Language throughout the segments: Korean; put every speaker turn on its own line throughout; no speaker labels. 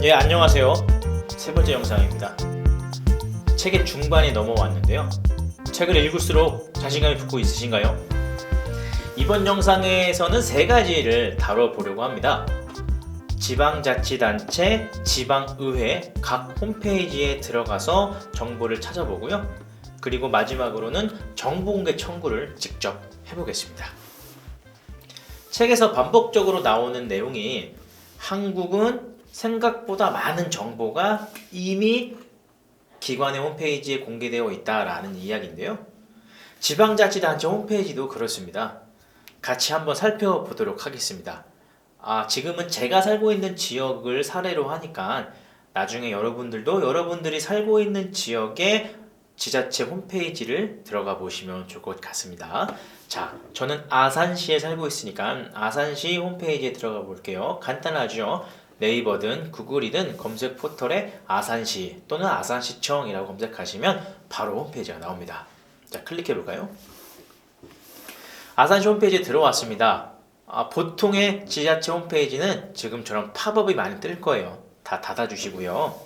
예, 안녕하세요. 세 번째 영상입니다. 책의 중반이 넘어왔는데요. 책을 읽을수록 자신감이 붙고 있으신가요? 이번 영상에서는 세 가지를 다뤄보려고 합니다. 지방자치단체, 지방의회 각 홈페이지에 들어가서 정보를 찾아보고요. 그리고 마지막으로는 정보공개 청구를 직접 해보겠습니다. 책에서 반복적으로 나오는 내용이 한국은 생각보다 많은 정보가 이미 기관의 홈페이지에 공개되어 있다라는 이야기인데요. 지방자치단체 홈페이지도 그렇습니다. 같이 한번 살펴보도록 하겠습니다. 지금은 제가 살고 있는 지역을 사례로 하니까 나중에 여러분들도 여러분들이 살고 있는 지역의 지자체 홈페이지를 들어가 보시면 좋을 것 같습니다. 자, 저는 아산시에 살고 있으니까 아산시 홈페이지에 들어가 볼게요. 간단하죠? 네이버든 구글이든 검색 포털에 아산시 또는 아산시청이라고 검색하시면 바로 홈페이지가 나옵니다. 자, 클릭해 볼까요? 아산시 홈페이지에 들어왔습니다. 보통의 지자체 홈페이지는 지금처럼 팝업이 많이 뜰 거예요. 다 닫아주시고요.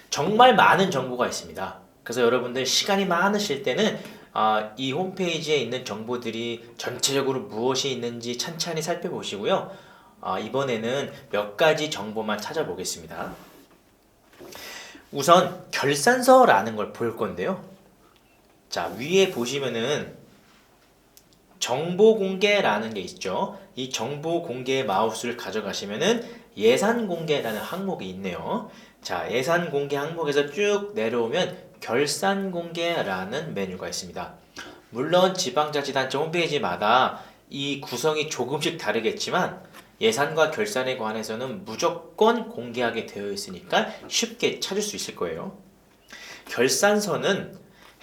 정말 많은 정보가 있습니다. 그래서 여러분들 시간이 많으실 때는 이 홈페이지에 있는 정보들이 전체적으로 무엇이 있는지 찬찬히 살펴보시고요. 이번에는 몇 가지 정보만 찾아보겠습니다. 우선 결산서라는 걸 볼 건데요. 자, 위에 보시면은 정보 공개라는 게 있죠. 이 정보 공개 마우스를 가져가시면은 예산 공개라는 항목이 있네요. 자, 예산 공개 항목에서 쭉 내려오면 결산 공개라는 메뉴가 있습니다. 물론 지방자치단체 홈페이지마다 이 구성이 조금씩 다르겠지만 예산과 결산에 관해서는 무조건 공개하게 되어 있으니까 쉽게 찾을 수 있을 거예요. 결산서는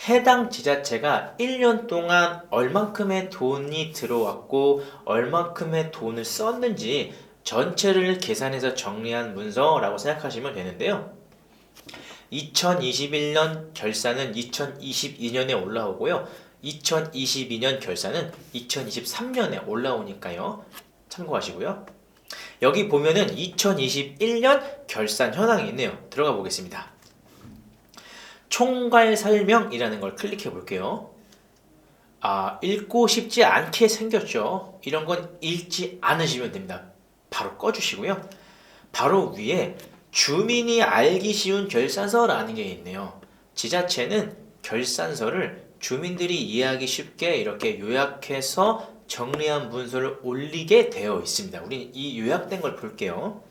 해당 지자체가 1년 동안 얼만큼의 돈이 들어왔고 얼만큼의 돈을 썼는지 전체를 계산해서 정리한 문서라고 생각하시면 되는데요. 2021년 결산은 2022년에 올라오고요. 2022년 결산은 2023년에 올라오니까요. 참고하시고요. 여기 보면은 2021년 결산 현황이 있네요. 들어가 보겠습니다. 총괄 설명이라는 걸 클릭해 볼게요. 읽고 싶지 않게 생겼죠. 이런 건 읽지 않으시면 됩니다. 바로 꺼주시고요. 바로 위에 주민이 알기 쉬운 결산서라는 게 있네요. 지자체는 결산서를 주민들이 이해하기 쉽게 이렇게 요약해서 정리한 문서를 올리게 되어 있습니다. 우리 이 요약된 걸 볼게요.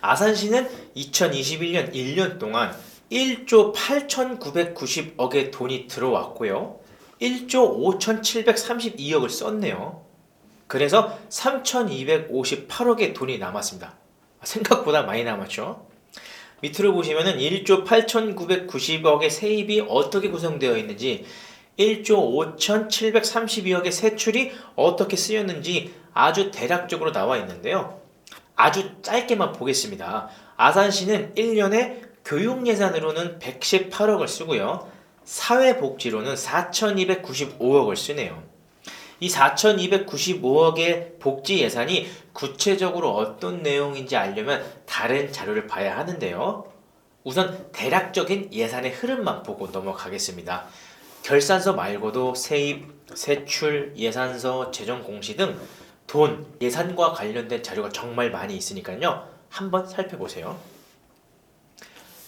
아산시는 2021년 1년 동안 1조 8,990억의 돈이 들어왔고요. 1조 5,732억을 썼네요. 그래서 3,258억의 돈이 남았습니다. 생각보다 많이 남았죠. 밑으로 보시면은 1조 8,990억의 세입이 어떻게 구성되어 있는지 1조 5,732억의 세출이 어떻게 쓰였는지 아주 대략적으로 나와 있는데요. 아주 짧게만 보겠습니다. 아산시는 1년에 교육 예산으로는 118억을 쓰고요. 사회복지로는 4,295억을 쓰네요. 이 4,295억의 복지 예산이 구체적으로 어떤 내용인지 알려면 다른 자료를 봐야 하는데요. 우선 대략적인 예산의 흐름만 보고 넘어가겠습니다. 결산서 말고도 세입, 세출, 예산서, 재정 공시 등 돈, 예산과 관련된 자료가 정말 많이 있으니까요. 한번 살펴보세요.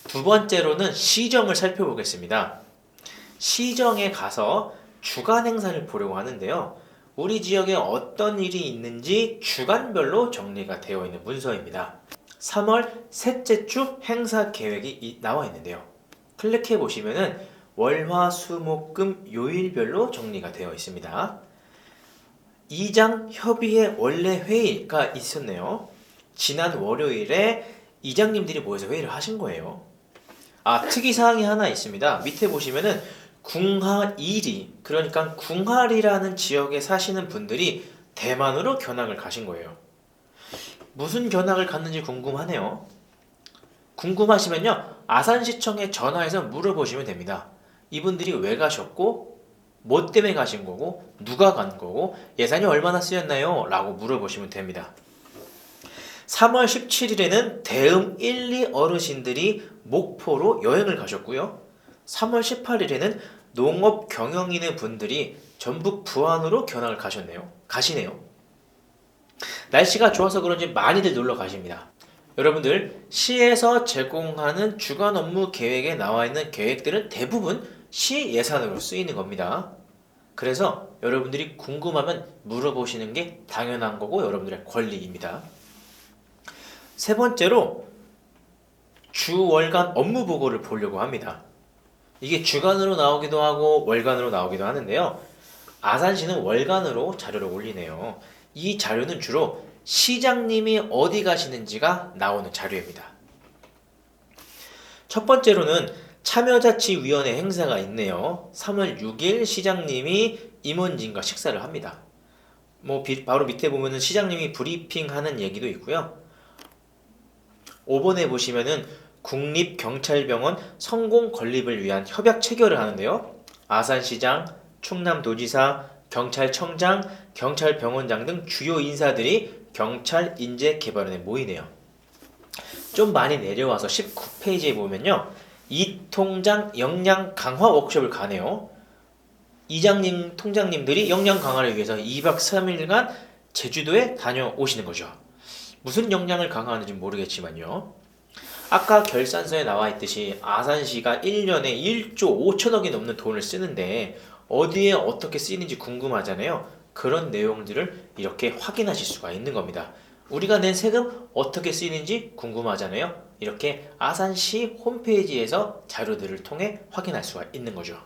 두 번째로는 시정을 살펴보겠습니다. 시정에 가서 주간 행사를 보려고 하는데요. 우리 지역에 어떤 일이 있는지 주간별로 정리가 되어 있는 문서입니다. 3월 셋째 주 행사 계획이 나와 있는데요. 클릭해 보시면은 월화수목금 요일별로 정리가 되어 있습니다. 이장 협의회 원래 회의가 있었네요. 지난 월요일에 이장님들이 모여서 회의를 하신 거예요. 특이사항이 하나 있습니다. 밑에 보시면은 궁하1이 그러니까 궁하리라는 지역에 사시는 분들이 대만으로 견학을 가신 거예요. 무슨 견학을 갔는지 궁금하네요. 궁금하시면요. 아산시청에 전화해서 물어보시면 됩니다. 이분들이 왜 가셨고 뭐 때문에 가신 거고 누가 간 거고 예산이 얼마나 쓰였나요? 라고 물어보시면 됩니다. 3월 17일에는 대흥 1, 2 어르신들이 목포로 여행을 가셨고요. 3월 18일에는 농업 경영인의 분들이 전북 부안으로 견학을 가시네요. 날씨가 좋아서 그런지 많이들 놀러 가십니다. 여러분들, 시에서 제공하는 주간 업무 계획에 나와 있는 계획들은 대부분 시 예산으로 쓰이는 겁니다. 그래서 여러분들이 궁금하면 물어보시는 게 당연한 거고 여러분들의 권리입니다. 세 번째로 주 월간 업무 보고를 보려고 합니다. 이게 주간으로 나오기도 하고 월간으로 나오기도 하는데요. 아산시는 월간으로 자료를 올리네요. 이 자료는 주로 시장님이 어디 가시는지가 나오는 자료입니다. 첫 번째로는 참여자치위원회 행사가 있네요. 3월 6일 시장님이 임원진과 식사를 합니다. 바로 밑에 보면은 시장님이 브리핑하는 얘기도 있고요. 5번에 보시면은 국립경찰병원 성공 건립을 위한 협약 체결을 하는데요. 아산시장, 충남도지사, 경찰청장, 경찰병원장 등 주요 인사들이 경찰 인재개발원에 모이네요. 좀 많이 내려와서 19페이지에 보면요. 이통장 역량 강화 워크숍을 가네요. 이장님, 통장님들이 역량 강화를 위해서 2박 3일간 제주도에 다녀오시는 거죠. 무슨 역량을 강화하는지 모르겠지만요. 아까 결산서에 나와 있듯이 아산시가 1년에 1조 5천억이 넘는 돈을 쓰는데 어디에 어떻게 쓰이는지 궁금하잖아요. 그런 내용들을 이렇게 확인하실 수가 있는 겁니다. 우리가 낸 세금 어떻게 쓰이는지 궁금하잖아요. 이렇게 아산시 홈페이지에서 자료들을 통해 확인할 수가 있는 거죠.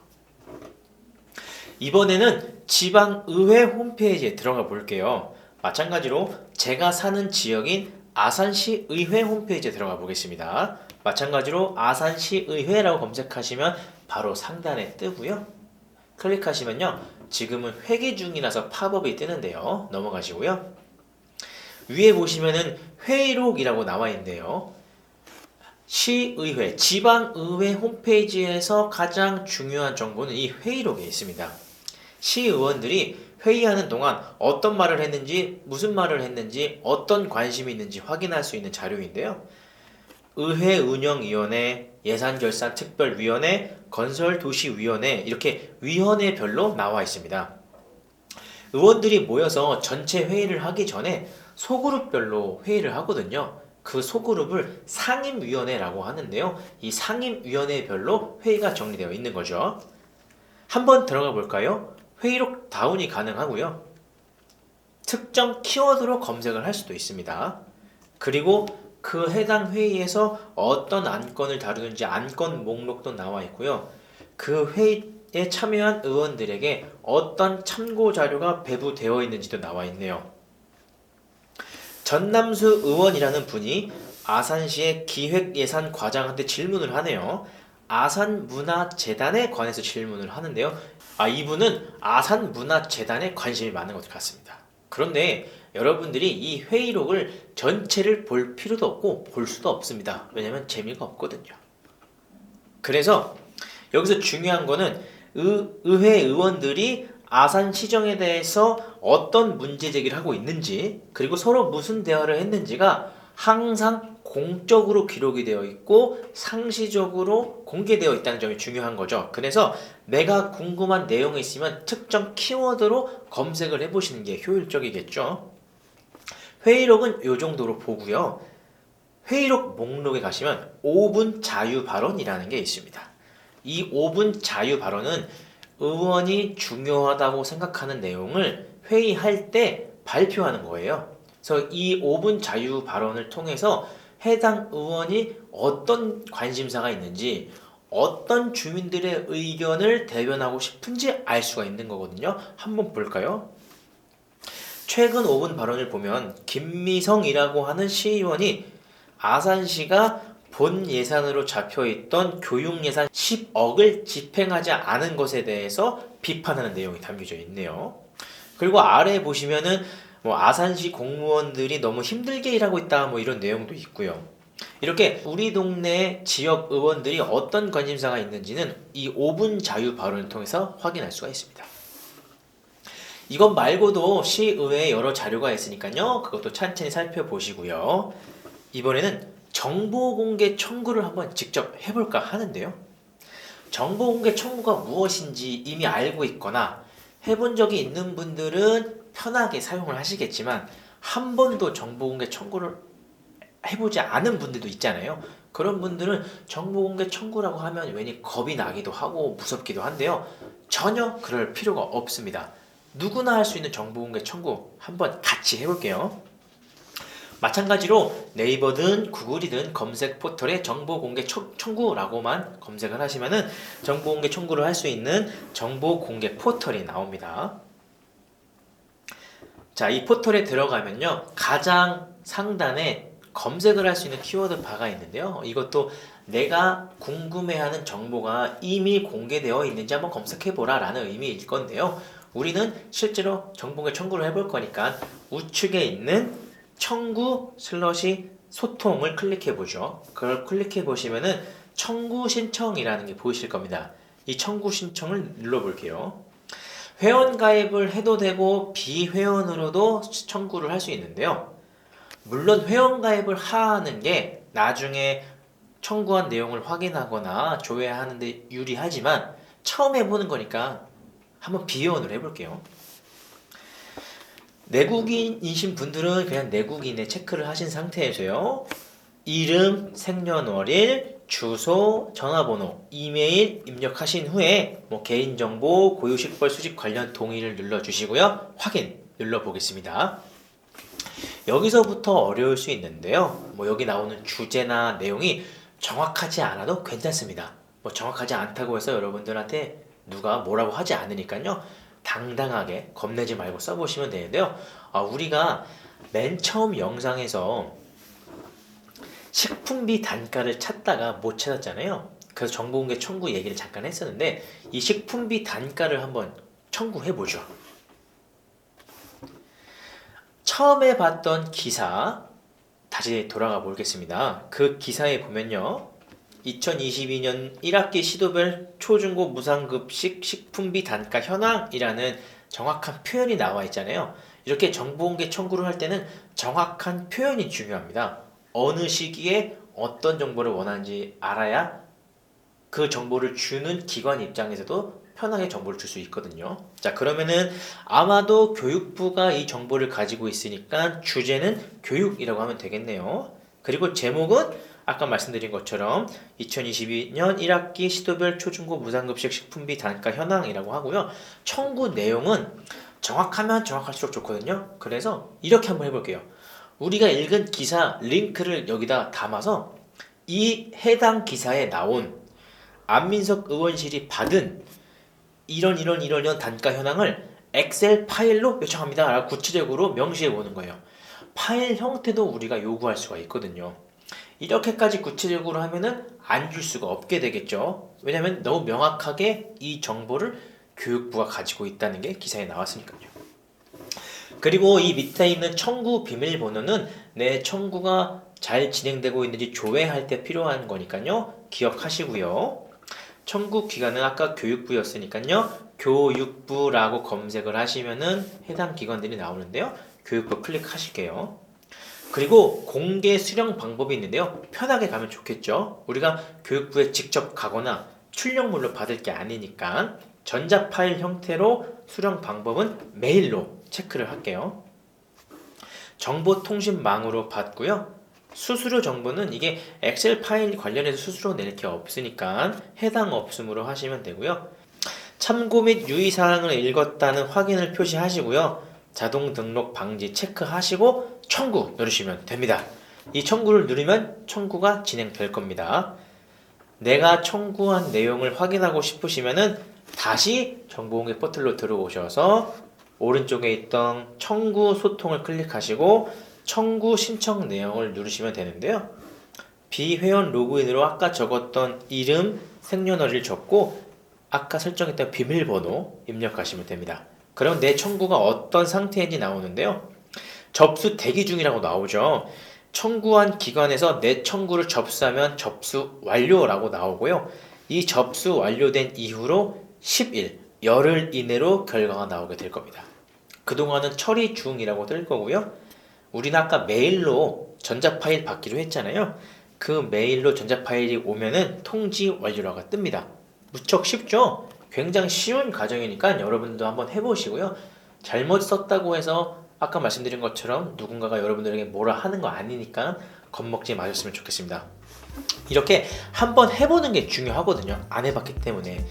이번에는 지방의회 홈페이지에 들어가 볼게요. 마찬가지로 제가 사는 지역인 아산시 의회 홈페이지에 들어가 보겠습니다. 마찬가지로 아산시 의회라고 검색하시면 바로 상단에 뜨고요. 클릭하시면요. 지금은 회기 중이라서 팝업이 뜨는데요. 넘어가시고요. 위에 보시면은 회의록이라고 나와 있는데요. 시의회, 지방의회 홈페이지에서 가장 중요한 정보는 이 회의록에 있습니다. 시의원들이 회의하는 동안 어떤 말을 했는지, 무슨 말을 했는지, 어떤 관심이 있는지 확인할 수 있는 자료인데요. 의회운영위원회, 예산결산특별위원회, 건설도시위원회 이렇게 위원회별로 나와 있습니다. 의원들이 모여서 전체 회의를 하기 전에 소그룹별로 회의를 하거든요. 그 소그룹을 상임위원회라고 하는데요. 이 상임위원회별로 회의가 정리되어 있는 거죠. 한번 들어가 볼까요? 회의록 다운이 가능하고요. 특정 키워드로 검색을 할 수도 있습니다. 그리고 그 해당 회의에서 어떤 안건을 다루는지 안건 목록도 나와 있고요. 그 회의에 참여한 의원들에게 어떤 참고 자료가 배부되어 있는지도 나와 있네요. 전남수 의원이라는 분이 아산시의 기획예산과장한테 질문을 하네요. 아산문화재단에 관해서 질문을 하는데요. 이분은 아산문화재단에 관심이 많은 것 같습니다. 그런데 여러분들이 이 회의록을 전체를 볼 필요도 없고 볼 수도 없습니다. 왜냐면 재미가 없거든요. 그래서 여기서 중요한 거는 의회 의원들이 아산시정에 대해서 어떤 문제 제기를 하고 있는지, 그리고 서로 무슨 대화를 했는지가 항상 공적으로 기록이 되어 있고 상시적으로 공개되어 있다는 점이 중요한 거죠. 그래서 내가 궁금한 내용이 있으면 특정 키워드로 검색을 해보시는 게 효율적이겠죠. 회의록은 이 정도로 보고요. 회의록 목록에 가시면 5분 자유 발언이라는 게 있습니다. 이 5분 자유 발언은 의원이 중요하다고 생각하는 내용을 회의할 때 발표하는 거예요. 그래서 이 5분 자유 발언을 통해서 해당 의원이 어떤 관심사가 있는지, 어떤 주민들의 의견을 대변하고 싶은지 알 수가 있는 거거든요. 한번 볼까요? 최근 5분 발언을 보면 김미성이라고 하는 시의원이 아산시가 본 예산으로 잡혀있던 교육예산 10억을 집행하지 않은 것에 대해서 비판하는 내용이 담겨져 있네요. 그리고 아래에 보시면은 아산시 공무원들이 너무 힘들게 일하고 있다 이런 내용도 있고요. 이렇게 우리 동네 지역 의원들이 어떤 관심사가 있는지는 이 5분 자유 발언을 통해서 확인할 수가 있습니다. 이것 말고도 시의회에 여러 자료가 있으니까요. 그것도 천천히 살펴보시고요. 이번에는 정보공개 청구를 한번 직접 해볼까 하는데요. 정보공개 청구가 무엇인지 이미 알고 있거나 해본 적이 있는 분들은 편하게 사용을 하시겠지만 한 번도 정보공개 청구를 해보지 않은 분들도 있잖아요. 그런 분들은 정보공개 청구라고 하면 괜히 겁이 나기도 하고 무섭기도 한데요. 전혀 그럴 필요가 없습니다. 누구나 할 수 있는 정보공개 청구 한번 같이 해볼게요. 마찬가지로 네이버든 구글이든 검색 포털에 정보공개 청구라고만 검색을 하시면은 정보공개 청구를 할 수 있는 정보공개 포털이 나옵니다. 자, 이 포털에 들어가면요. 가장 상단에 검색을 할 수 있는 키워드 바가 있는데요. 이것도 내가 궁금해하는 정보가 이미 공개되어 있는지 한번 검색해보라 라는 의미일 건데요. 우리는 실제로 정보공개 청구를 해볼 거니까 우측에 있는 청구 슬러시 소통을 클릭해보죠. 그걸 클릭해보시면은 청구 신청이라는 게 보이실 겁니다. 이 청구 신청을 눌러볼게요. 회원 가입을 해도 되고 비회원으로도 청구를 할 수 있는데요. 물론 회원 가입을 하는 게 나중에 청구한 내용을 확인하거나 조회하는 데 유리하지만 처음 해보는 거니까 한번 비회원으로 해볼게요. 내국인이신 분들은 그냥 내국인에 체크를 하신 상태에서요. 이름, 생년월일, 주소, 전화번호, 이메일 입력하신 후에 개인정보, 고유식별 수집 관련 동의를 눌러주시고요. 확인 눌러보겠습니다. 여기서부터 어려울 수 있는데요. 여기 나오는 주제나 내용이 정확하지 않아도 괜찮습니다. 정확하지 않다고 해서 여러분들한테 누가 뭐라고 하지 않으니까요. 당당하게 겁내지 말고 써보시면 되는데요. 우리가 맨 처음 영상에서 식품비 단가를 찾다가 못 찾았잖아요. 그래서 정보공개 청구 얘기를 잠깐 했었는데 이 식품비 단가를 한번 청구해보죠. 처음에 봤던 기사 다시 돌아가 보겠습니다. 그 기사에 보면요. 2022년 1학기 시도별 초중고 무상급식 식품비 단가 현황이라는 정확한 표현이 나와 있잖아요. 이렇게 정보공개 청구를 할 때는 정확한 표현이 중요합니다. 어느 시기에 어떤 정보를 원하는지 알아야 그 정보를 주는 기관 입장에서도 편하게 정보를 줄 수 있거든요. 자, 그러면은 아마도 교육부가 이 정보를 가지고 있으니까 주제는 교육이라고 하면 되겠네요. 그리고 제목은 아까 말씀드린 것처럼 2022년 1학기 시도별 초중고 무상급식 식품비 단가 현황이라고 하고요. 청구 내용은 정확하면 정확할수록 좋거든요. 그래서 이렇게 한번 해볼게요. 우리가 읽은 기사 링크를 여기다 담아서 이 해당 기사에 나온 안민석 의원실이 받은 이런 단가 현황을 엑셀 파일로 요청합니다 라고 구체적으로 명시해 보는 거예요. 파일 형태도 우리가 요구할 수가 있거든요. 이렇게까지 구체적으로 하면은 안 줄 수가 없게 되겠죠. 왜냐면 너무 명확하게 이 정보를 교육부가 가지고 있다는 게 기사에 나왔으니까요. 그리고 이 밑에 있는 청구 비밀번호는 내 청구가 잘 진행되고 있는지 조회할 때 필요한 거니까요. 기억하시고요. 청구 기관은 아까 교육부였으니까요. 교육부라고 검색을 하시면은 해당 기관들이 나오는데요. 교육부 클릭하실게요. 그리고 공개 수령 방법이 있는데요. 편하게 가면 좋겠죠. 우리가 교육부에 직접 가거나 출력물로 받을 게 아니니까 전자 파일 형태로 수령 방법은 메일로 체크를 할게요. 정보통신망으로 받고요. 수수료 정보는 이게 엑셀 파일 관련해서 수수료 낼 게 없으니까 해당 없음으로 하시면 되고요. 참고 및 유의사항을 읽었다는 확인을 표시하시고요. 자동 등록 방지 체크하시고 청구 누르시면 됩니다. 이 청구를 누르면 청구가 진행될 겁니다. 내가 청구한 내용을 확인하고 싶으시면은 다시 정보공개 포털로 들어오셔서 오른쪽에 있던 청구 소통을 클릭하시고 청구 신청 내용을 누르시면 되는데요. 비회원 로그인으로 아까 적었던 이름, 생년월일 적고 아까 설정했던 비밀번호 입력하시면 됩니다. 그럼 내 청구가 어떤 상태인지 나오는데요. 접수 대기 중이라고 나오죠. 청구한 기관에서 내 청구를 접수하면 접수 완료라고 나오고요. 이 접수 완료된 이후로 10일, 열흘 이내로 결과가 나오게 될 겁니다. 그동안은 처리 중이라고 뜰 거고요. 우리는 아까 메일로 전자파일 받기로 했잖아요. 그 메일로 전자파일이 오면은 통지 완료라고 뜹니다. 무척 쉽죠? 굉장히 쉬운 과정이니까 여러분도 한번 해보시고요. 잘못 썼다고 해서 아까 말씀드린 것처럼 누군가가 여러분들에게 뭐라 하는 거 아니니까 겁먹지 마셨으면 좋겠습니다. 이렇게 한번 해보는 게 중요하거든요. 안 해봤기 때문에.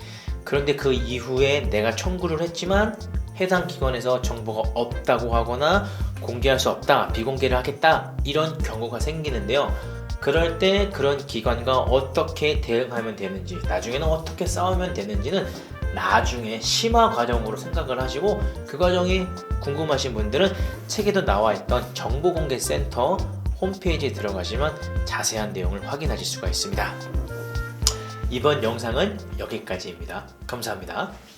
그런데 그 이후에 내가 청구를 했지만 해당 기관에서 정보가 없다고 하거나 공개할 수 없다, 비공개를 하겠다 이런 경우가 생기는데요. 그럴 때 그런 기관과 어떻게 대응하면 되는지, 나중에는 어떻게 싸우면 되는지는 나중에 심화 과정으로 생각을 하시고, 그 과정이 궁금하신 분들은 책에도 나와 있던 정보공개센터 홈페이지에 들어가시면 자세한 내용을 확인하실 수가 있습니다. 이번 영상은 여기까지입니다. 감사합니다.